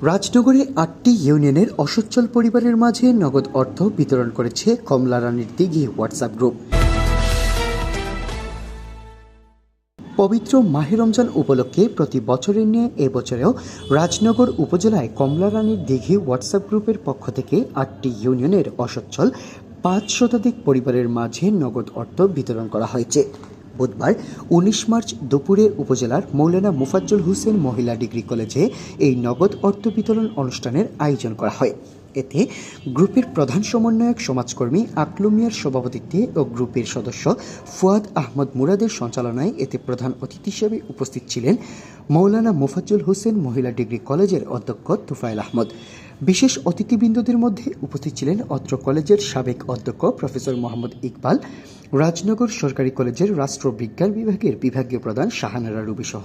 রাজনগরে ৮টি ইউনিয়নের অসচ্ছল পরিবারের মাঝে নগদ অর্থ বিতরণ করেছে কমলারানীর দিঘি হোয়াটসঅ্যাপ গ্রুপ। পবিত্র মাহে রমজান উপলক্ষে প্রতি বছরের নিয়ে এবছরেও রাজনগর উপজেলায় কমলারানীর দিঘি হোয়াটসঅ্যাপ গ্রুপের পক্ষ থেকে ৮টি ইউনিয়নের অসচ্ছল ৫ শতাধিক পরিবারের মাঝে নগদ অর্থ বিতরণ করা হয়েছে। বুধবার ১৯ মার্চ দুপুরে উপজেলার মৌলানা মুফাজ্জল হোসেন মহিলা ডিগ্রি কলেজে এই নগদ অর্থ বিতরণ অনুষ্ঠানের আয়োজন করা হয়। এতে গ্রুপের প্রধান সমন্বয়ক সমাজকর্মী আকলু মিয়ার সভাপতিত্বে ও গ্রুপের সদস্য ফুয়াদ আহমদ মুরাদের সঞ্চালনায় এতে প্রধান অতিথি হিসেবে উপস্থিত ছিলেন মৌলানা মুফাজ্জল হোসেন মহিলা ডিগ্রি কলেজের অধ্যক্ষ তুফাইল আহমদ। বিশেষ অতিথিবৃন্দদের মধ্যে উপস্থিত ছিলেন অত্র কলেজের সাবেক অধ্যক্ষ প্রফেসর মোহাম্মদ ইকবাল, রাজনগর সরকারি কলেজের রাষ্ট্রবিজ্ঞান বিভাগের বিভাগীয় প্রধান শাহানারা রুবি সহ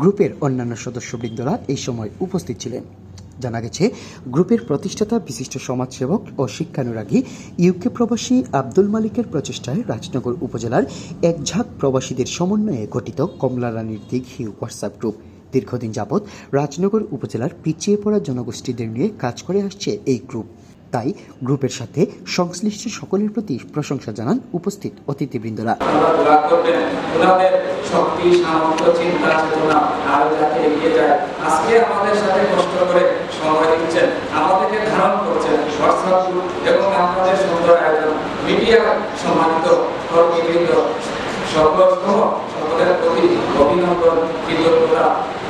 গ্রুপের অন্যান্য সদস্যবৃন্দরা এই সময় উপস্থিত ছিলেন। জানা গেছে, গ্রুপের প্রতিষ্ঠাতা বিশিষ্ট সমাজসেবক ও শিক্ষানুরাগী ইউকে প্রবাসী আব্দুল মালিকের প্রচেষ্টায় রাজনগর উপজেলার এক ঝাঁক প্রবাসীদের সমন্বয়ে গঠিত কমলারানীর দিঘি হোয়াটসঅ্যাপ গ্রুপ দীর্ঘদিন যাবৎ রাজনগর উপজেলার পিছিয়ে পড়া জনগোষ্ঠীদের নিয়ে কাজ করে আসছে। এই গ্রুপ তাই গ্রুপের সাথে সংশ্লিষ্ট সকলের প্রতি প্রশংসা জানান উপস্থিত অতিথিবৃন্দরা। শক্তি, সামর্থ্য, চিন্তা, চেতনা আরো যাতে এগিয়ে যায়। আজকে আমাদের সাথে কষ্ট করে সময় দিচ্ছেন, আমাদেরকে ধারণ করছেন হোয়াটসঅ্যাপ গ্রুপ এবং আমাদের সুন্দর আয়োজন। মিডিয়া সম্মানিত কর্মীবৃন্দ সকলের প্রতি অভিনন্দন, কৃতজ্ঞতা,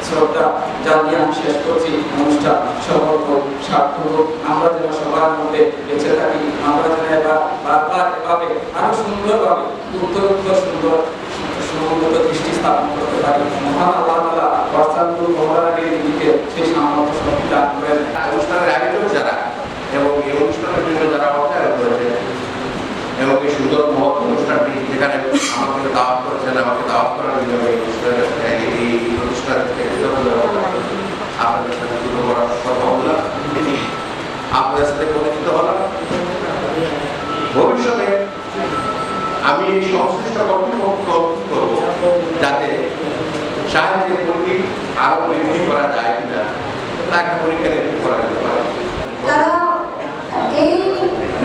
শ্রদ্ধা জানিয়ে আমি শেষ করছি অনুষ্ঠান। সফল হোক, সার্থক হোক, আমরা যেন সবার মধ্যে বেঁচে থাকি, আমরা যেন বারবার এভাবে আরো সুন্দরভাবে উত্তরোত্তর সুন্দর সমুন্নত দৃষ্টি স্থাপন করতে পারি। মহান আল্লাহ তাআলা হোয়াটসঅ্যাপ গ্রুপ কমলারানীর দিকে সেই সামর্থ্য শক্তি দান করেন। অনুষ্ঠানের আয়োজক যারা এবং এই অনুষ্ঠানের জন্য যারা অর্থায়ন করেছেন এবং এই সুন্দর মহৎ অনুষ্ঠানটি যেখানে আমাকে দাওয়াত করেছেন, আমাকে দাওয়াত করার জন্য এই অনুষ্ঠান থেকে আপনাদের সাথে শুরু করার কথা বললাম, আপনাদের সাথে পরিচিত হলাম। ভবিষ্যতে আমি এই সংশ্লিষ্ট কর্তৃপক্ষ করবো যাতে সাহায্যের প্রতি আরো বৃদ্ধি করা যায় কিনা তাকে পরীক্ষা নিরীক্ষা করা যেতে পারে। এই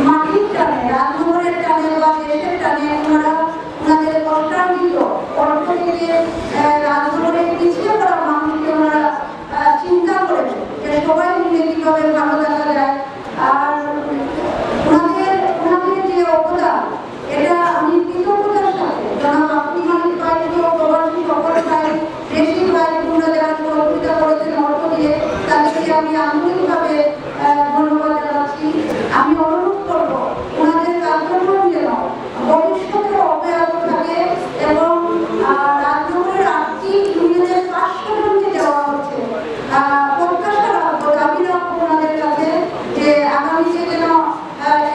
মাটির টানে, রাজনগরের টানে বা দেশের টানে ওনাদের কষ্টার্জিত অর্থ থেকে রাজনগরের পিছিয়ে পড়া মানুষকে ওনারা চিন্তা করেছে যে সবাই মিলে কিভাবে ভালো দেখা যায়। আর ওনাদের যে অবদান, এটা আমি কৃতজ্ঞতার সাথে জনাব আব্দুল মালিক ভাই ও প্রবাসী সকল ভাই, দেশি ভাই, ওনারা যারা সহযোগিতা করেছেন অর্থ দিয়ে, তাদেরকে আমি আন্তরিকভাবে ধন্যবাদ জানাচ্ছি। আমি অনুরোধ করব ওনাদের কার্যক্রম যেন ভবিষ্যতে অব্যাহত থাকে এবং রাজনগরের ৮টি ইউনিয়নের ৫০০ জনকে দেওয়া হচ্ছে। প্রত্যাশা রাখবো, দাবি রাখবো ওনাদের কাছে যে আগামীতে যেন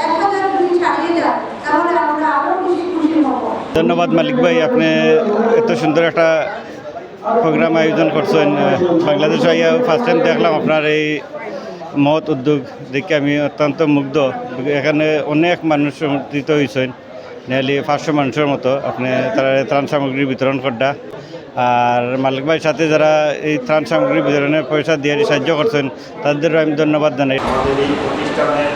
১০০০ যদি ছাড়িয়ে যায় তাহলে আমরা আরো বেশি খুশি হব। ধন্যবাদ মালিক ভাই, আপনি এত সুন্দর একটা প্রোগ্রাম আয়োজন করছেন। বাংলাদেশ আইয়া ফার্স্ট টাইম দেখলাম আপনার এই মহৎ উদ্যোগ দেখে আমি অত্যন্ত মুগ্ধ। এখানে অনেক মানুষ সমর্থিত হয়েছেন, নিয়ারলি ৫০০ মানুষের মতো। আপনি তারা ত্রাণ সামগ্রী বিতরণ করটা, আর মালিক ভাইয়ের সাথে যারা এই ত্রাণ সামগ্রী বিতরণে পয়সা দিয়ে সাহায্য করছেন তাদেরও আমি ধন্যবাদ জানাই। আমাদের এই প্রতিষ্ঠানের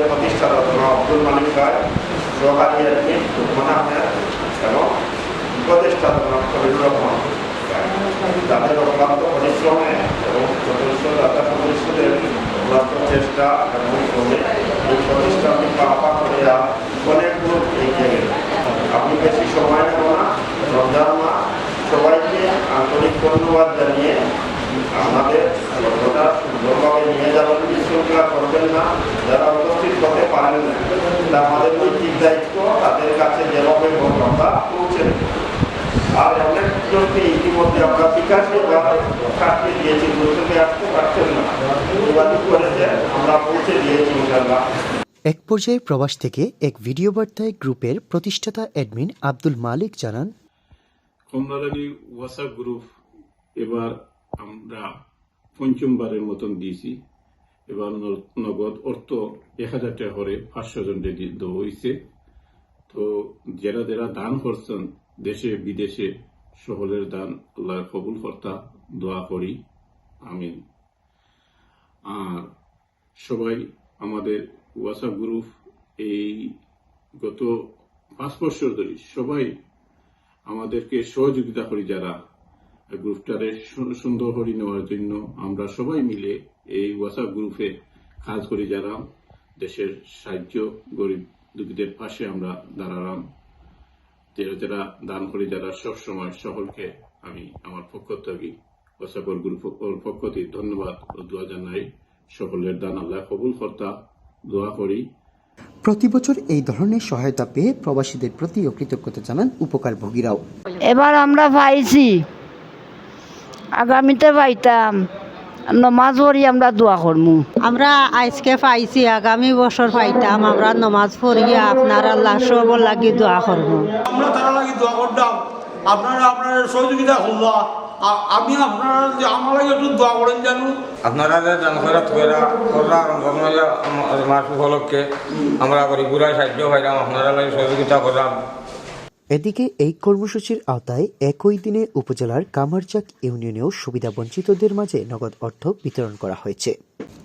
প্রতিষ্ঠাতা আব্দুল মালিক ভাই, সহকারী অ্যাডমিন এবং উপদেষ্টা খলিলুর রহমান, তাদের অক্লান্ত পরিশ্রমে এবং সদস্যদের অক্লান্ত চেষ্টা এবং এই প্রতিষ্ঠানটি পাপা করে অনেক দূর এগিয়ে গেল। আমি বেশি সময় নেব না, রমজান মাস সবাইকে আন্তরিক ধন্যবাদ জানিয়ে আমাদের গল্পটা সুন্দরভাবে নিয়ে যাবেন, বিশৃঙ্খলা করবেন না। যারা উপস্থিত হতে পারেন না, আমাদের নৈতিক দায়িত্ব তাদের কাছে যেভাবে আমরা পৌঁছে দেব। আর অনেক জনকে ইতিমধ্যে আমরা বিকাশে কাটতে দিয়েছি, প্রথমে আসতে পারছেন না, যোগাযোগ করেছে, আমরা পৌঁছে দিয়েছি ইনশাআল্লাহ। এক পর্যায়ে প্রবাস থেকে এক ভিডিও বার্তায় গ্রুপের প্রতিষ্ঠাতা অ্যাডমিন আব্দুল মালিক জানান, কমলারানী হোয়াটসঅ্যাপ গ্রুপ এবার আমরা পঞ্চমবারের মতন দিয়েছি। এবার নগদ অর্থ ১০০০ টাকা করে ৫০০ জনকে দেওয়া হয়েছে। তো যারা যারা দান করছেন দেশে বিদেশে সকলের দান আল্লাহ কবুল কর্তা। দোয়া করি। আমিন। আর সবাই আমাদের হোয়াটসঅ্যাপ গ্রুপ এই গত 5 বছর ধরে সবাই আমাদেরকে সহযোগিতা করি, যারা গ্রুপটারে সুন্দর করে নেওয়ার জন্য আমরা সবাই মিলে এই হোয়াটসঅ্যাপ গ্রুপে কাজ করি, যারা দেশের সাহায্য গরিব দুঃখীদের পাশে আমরা দাঁড়ালাম, যারা দান করি, যারা সবসময় সকলকে আমি আমার পক্ষ থেকে হোয়াটসঅ্যাপ গ্রুপের পক্ষ থেকে ধন্যবাদ ও দোয়া জানাই। সকলের দান আল্লাহ কবুল কর্তা, দোয়া করি। প্রতি বছর এই ধরনের সহায়তা পেয়ে প্রবাসীদের প্রতিও কৃতজ্ঞতা জানান উপকারভোগীরাও। এবার আমরা পাইছি, আগামীতে পাইতাম, নমাজ পড়ি আমরা দোয়া করবো। আমরা আজকে পাইছি, আগামী বছর পাইতাম, আমরা নমাজ পড়িয়া আপনার আল্লাহ সব লাগি দোয়া করব। আমরা তারা লাগি দোয়া করতাম, আপনারা আপনার সহযোগিতা করলা, আমি আপনারা যে আমার লাগে একটু দোয়া করেন জানো। আপনারা দান মাস উপলক্ষে আমরা গরিবুরা সাহায্য পাইলাম, আপনারা লাগে সহযোগিতা করলাম। এদিকে এই কর্মসূচির আওতায় একই দিনে উপজেলার কামারচাক ইউনিয়নেও সুবিধাবঞ্চিতদের মাঝে নগদ অর্থ বিতরণ করা হয়েছে।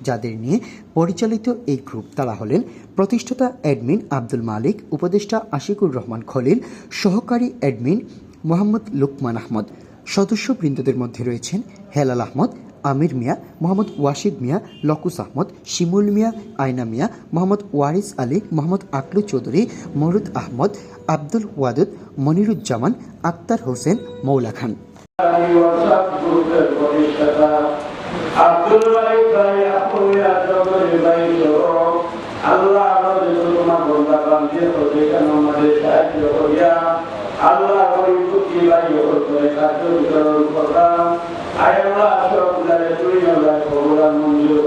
যাদের নিয়ে পরিচালিত এই গ্রুপ তারা হলেন প্রতিষ্ঠাতা অ্যাডমিন আব্দুল মালিক, উপদেষ্টা আশিকুর রহমান খলিল, সহকারী অ্যাডমিন মোহাম্মদ লুকমান আহমদ। সদস্যবৃন্দদের মধ্যে রয়েছেন হেলাল আহমদ, আমির মিয়া, মোহাম্মদ ওয়াশিদ মিয়া, লকুস আহমদ, শিমুল মিয়া, আয়না মিয়া, মোহাম্মদ ওয়ারিস আলী, মোহাম্মদ আকলু চৌধুরী, মরুদ আহমদ, আব্দুল ওয়াদুদ, মনিরুজ্জামান, আক্তার হোসেন, মৌলা খান। আল্লাহ পরিপূর্তি বাড়িয়ে করে কার্য বিতরণ করলাম। আয় আল্লাহ সব তুই আল্লাহ মঞ্জুর